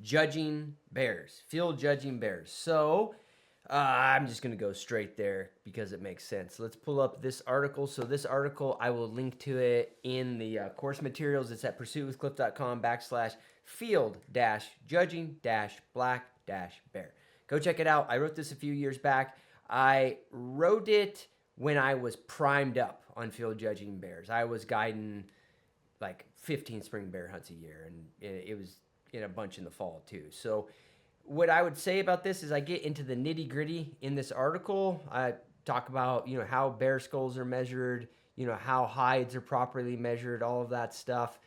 judging bears, field judging bears. So I'm just going to go straight there because it makes sense. Let's pull up this article. So this article, I will link to it in the course materials. It's at pursuitwithcliff.com/field judging black bear. Go check it out. I wrote this a few years back. I wrote it when I was primed up on field judging bears. I was guiding like 15 spring bear hunts a year, and it was in a bunch in the fall too. So what I would say about this is I get into the nitty gritty in this article. I talk about, how bear skulls are measured, how hides are properly measured, all of that stuff.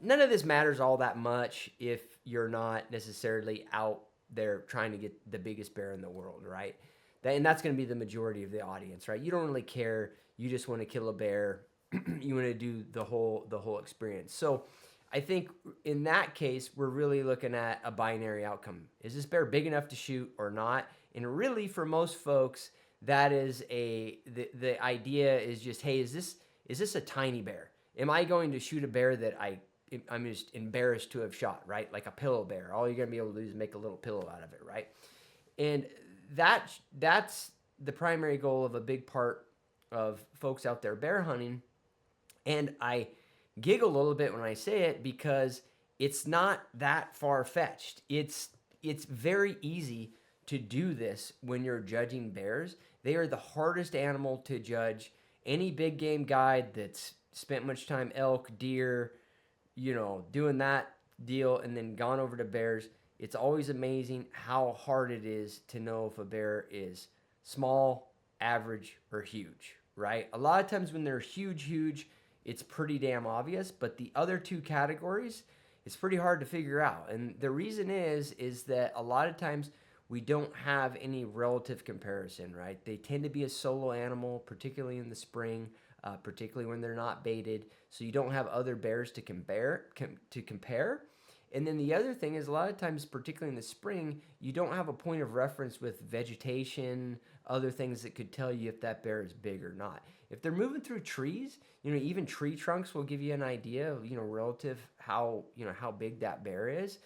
None of this matters all that much if you're not necessarily out there trying to get the biggest bear in the world, right? And that's going to be the majority of the audience, right? You don't really care. You just want to kill a bear. You want to do the whole experience. So I think in that case, we're really looking at a binary outcome. Is this bear big enough to shoot or not? And really, for most folks, that is the idea is just, hey, is this a tiny bear? Am I going to shoot a bear that I'm just embarrassed to have shot, right? Like a pillow bear. All you're going to be able to do is make a little pillow out of it, right? And that's the primary goal of a big part of folks out there bear hunting. And I giggle a little bit when I say it because it's not that far-fetched. It's very easy to do this when you're judging bears. They are the hardest animal to judge. Any big game guide that's spent much time elk, deer, doing that deal and then gone over to bears, it's always amazing how hard it is to know if a bear is small, average, or huge, right? A lot of times when they're huge, it's pretty damn obvious, but the other two categories, it's pretty hard to figure out. And the reason is that a lot of times we don't have any relative comparison, right? They tend to be a solo animal, particularly in the spring, particularly when they're not baited. So you don't have other bears to compare. And then the other thing is a lot of times, particularly in the spring, you don't have a point of reference with vegetation, other things that could tell you if that bear is big or not. If they're moving through trees, even tree trunks will give you an idea of, relative how big that bear is.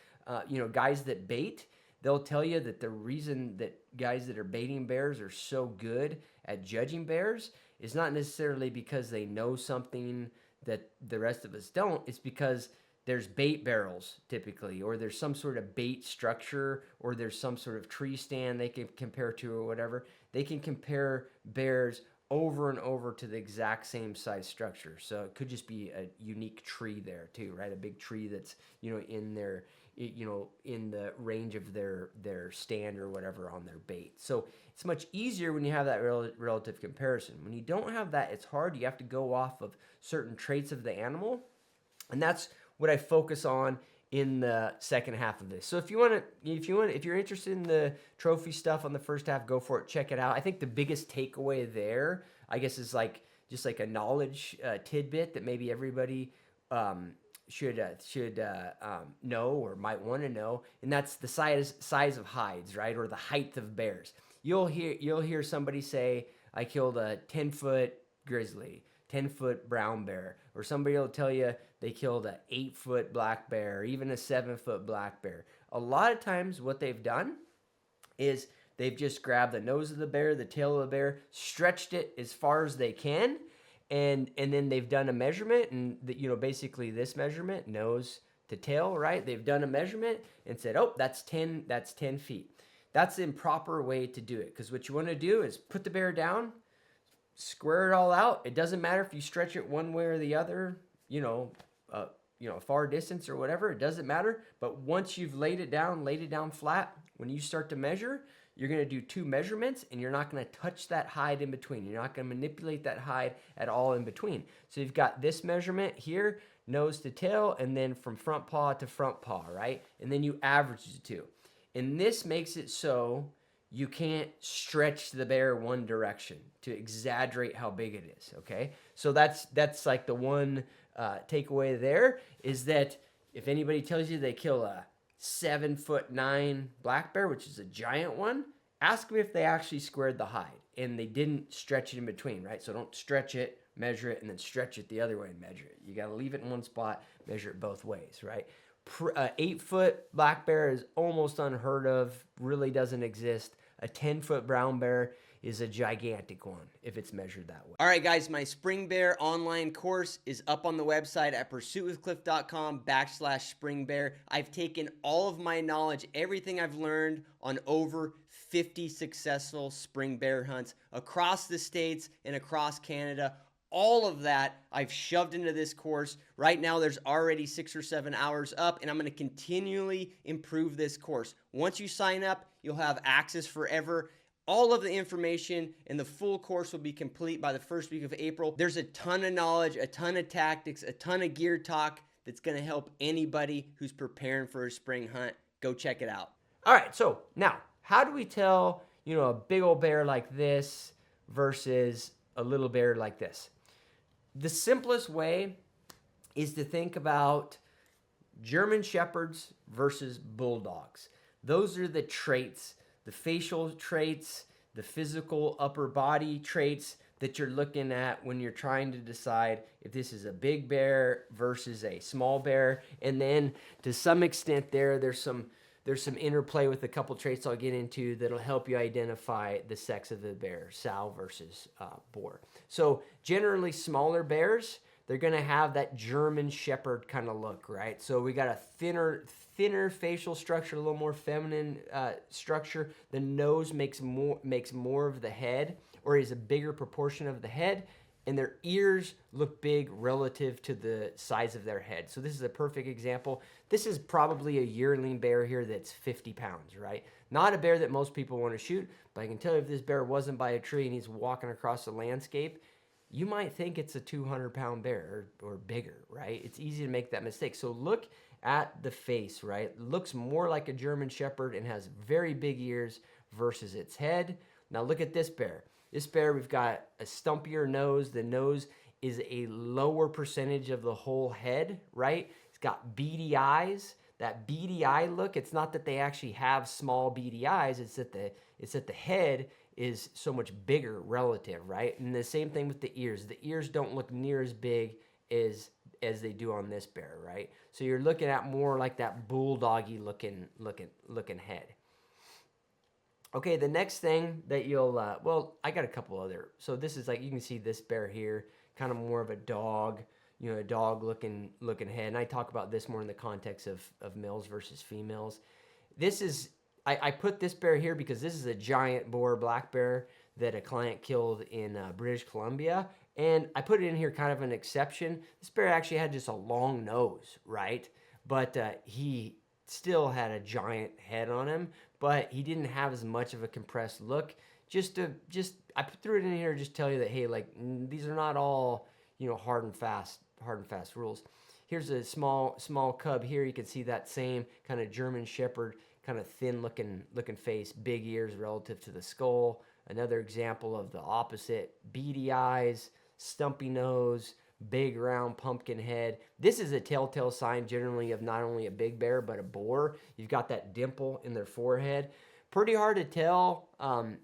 Guys that bait, they'll tell you that the reason that guys that are baiting bears are so good at judging bears is not necessarily because they know something that the rest of us don't. It's because there's bait barrels typically, or there's some sort of bait structure, or there's some sort of tree stand they can compare to or whatever. They can compare bears over and over to the exact same size structure. So it could just be a unique tree there too, right? A big tree that's, in their, in the range of their stand or whatever on their bait. So it's much easier when you have that relative comparison. When you don't have that, it's hard. You have to go off of certain traits of the animal. And that's what I focus on in the second half of this. So if you're interested in the trophy stuff on the first half, go for it. Check it out. I think the biggest takeaway there, I guess, is just like a knowledge tidbit that maybe everybody should know or might want to know, and that's the size of hides, right, or the height of bears. You'll hear somebody say, "I killed a 10-foot grizzly, 10-foot brown bear," or somebody will tell you they killed an 8-foot black bear, or even a 7-foot black bear. A lot of times what they've done is they've just grabbed the nose of the bear, the tail of the bear, stretched it as far as they can, and then they've done a measurement, and basically this measurement, nose to tail, right? They've done a measurement and said, oh, that's 10 feet. That's the improper way to do it, because what you want to do is put the bear down, square it all out. It doesn't matter if you stretch it one way or the other, a far distance or whatever. It doesn't matter. But once you've laid it down flat, when you start to measure, you're going to do two measurements, and you're not going to touch that hide in between. You're not going to manipulate that hide at all in between. So you've got this measurement here, nose to tail, and then from front paw to front paw, right? And then you average the two. And this makes it so you can't stretch the bear one direction to exaggerate how big it is, okay? So that's like the one takeaway there, is that if anybody tells you they kill a 7'9" black bear, which is a giant one, ask them if they actually squared the hide and they didn't stretch it in between, right? So don't stretch it, measure it, and then stretch it the other way and measure it. You got to leave it in one spot, measure it both ways, right? A 8-foot black bear is almost unheard of, really doesn't exist. A 10-foot brown bear is a gigantic one if it's measured that way. All right, guys, my Spring Bear online course is up on the website at pursuitwithcliff.com/Spring Bear. I've taken all of my knowledge, everything I've learned on over 50 successful spring bear hunts across the states and across Canada. All of that I've shoved into this course. Right now, there's already 6 or 7 hours up, and I'm going to continually improve this course. Once you sign up, you'll have access forever. All of the information and the full course will be complete by the first week of April. There's a ton of knowledge, a ton of tactics, a ton of gear talk that's going to help anybody who's preparing for a spring hunt. Go check it out. All right, so now, how do we tell, a big old bear like this versus a little bear like this? The simplest way is to think about German Shepherds versus Bulldogs. Those are the traits, the facial traits, the physical upper body traits that you're looking at when you're trying to decide if this is a big bear versus a small bear. And then to some extent there's some interplay with a couple traits I'll get into that'll help you identify the sex of the bear, sow versus boar. So generally smaller bears, they're going to have that German Shepherd kind of look, right? So we got a thinner facial structure, a little more feminine structure. The nose makes more of the head, or is a bigger proportion of the head, and their ears look big relative to the size of their head. So this is a perfect example. This is probably a yearling bear here that's 50 pounds, right? Not a bear that most people want to shoot, but I can tell you if this bear wasn't by a tree and he's walking across the landscape, you might think it's a 200-pound bear or bigger, right? It's easy to make that mistake. So look at the face, right? It looks more like a German Shepherd and has very big ears versus its head. Now look at this bear. This bear, we've got a stumpier nose. The nose is a lower percentage of the whole head, right? It's got beady eyes. That beady eye look, it's not that they actually have small beady eyes, it's that the head is so much bigger relative, right? And the same thing with the ears. The ears don't look near as big as they do on this bear, right? So you're looking at more like that bulldoggy looking head. Okay, the next thing that you'll, I got a couple other. So this is like, you can see this bear here, kind of more of a dog, a dog looking head. And I talk about this more in the context of males versus females. This is, I put this bear here because this is a giant boar black bear that a client killed in British Columbia. And I put it in here kind of an exception. This bear actually had just a long nose, right? But he still had a giant head on him, but he didn't have as much of a compressed look. I threw it in here to just tell you that, hey, like, these are not all, hard and fast rules. Here's a small cub here. You can see that same kind of German Shepherd, kind of thin looking face, big ears relative to the skull. Another example of the opposite, beady eyes, stumpy nose, big round pumpkin head. This is a telltale sign generally of not only a big bear but a boar. You've got that dimple in their forehead. Pretty hard to tell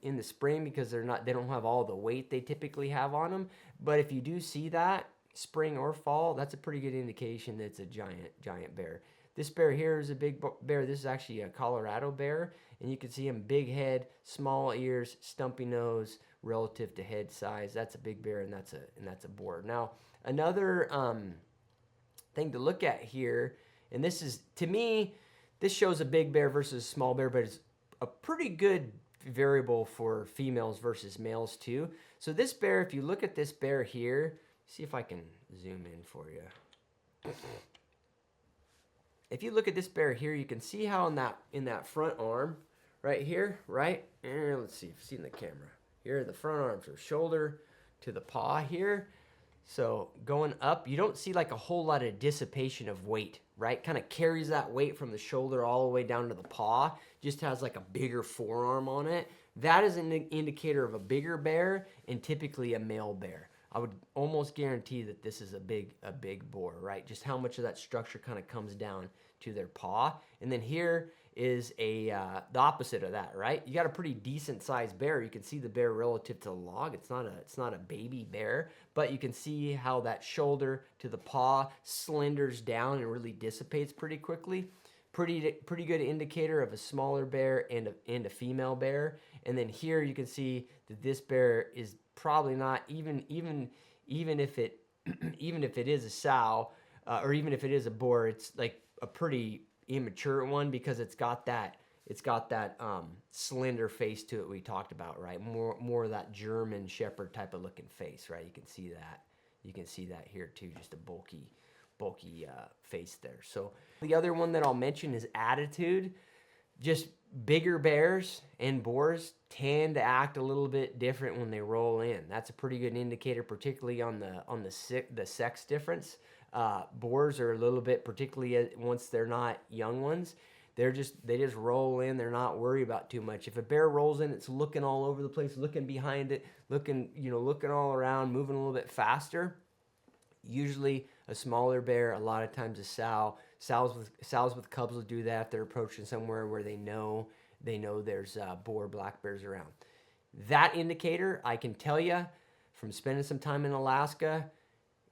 in the spring because they don't have all the weight they typically have on them. But if you do see that spring or fall, that's a pretty good indication that it's a giant bear. This bear here is a big bear. This is actually a Colorado bear, and you can see him big head, small ears, stumpy nose relative to head size. That's a big bear, and that's a boar. Now, another thing to look at here, and this is, to me, this shows a big bear versus a small bear, but it's a pretty good variable for females versus males too. So this bear, if you look at this bear here, see if I can zoom in for you. If you look at this bear here, you can see how in that front arm right here, right? And let's see, see in the camera. Here are the front arms, from shoulder to the paw here. So going up, you don't see like a whole lot of dissipation of weight, right? Kind of carries that weight from the shoulder all the way down to the paw. Just has like a bigger forearm on it. That is an indicator of a bigger bear and typically a male bear. I would almost guarantee that this is a big boar, right? Just how much of that structure kind of comes down to their paw. And then here is the opposite of that, right? You got a pretty decent sized bear. You can see the bear relative to the log. It's not a baby bear, but you can see how that shoulder to the paw slenders down and really dissipates pretty quickly. Pretty good indicator of a smaller bear and a female bear. And then here you can see that this bear is probably not even if it even if it is a sow, or even if it is a boar, it's like a pretty immature one because it's got that slender face to it we talked about, right? More of that German Shepherd type of looking face, right? You can see that here too, just a bulky face there. So the other one that I'll mention is attitude. Just bigger bears and boars tend to act a little bit different when they roll in. That's a pretty good indicator, particularly on the sex difference. Boars are a little bit, particularly once they're not young ones, they just roll in. They're not worried about too much. If a bear rolls in, it's looking all over the place, looking behind it, looking all around, moving a little bit faster. Usually a smaller bear, a lot of times a sow. Sows with cubs will do that if they're approaching somewhere where they know there's boar, black bears around. That indicator, I can tell you from spending some time in Alaska,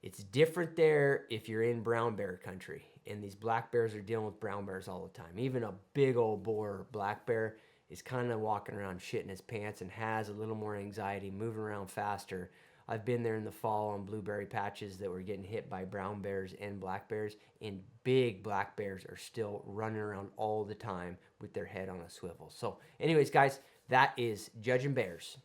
it's different there if you're in brown bear country. And these black bears are dealing with brown bears all the time. Even a big old boar black bear is kind of walking around shitting his pants and has a little more anxiety, moving around faster. I've been there in the fall on blueberry patches that were getting hit by brown bears and black bears, and big black bears are still running around all the time with their head on a swivel. So anyways, guys, that is judging bears.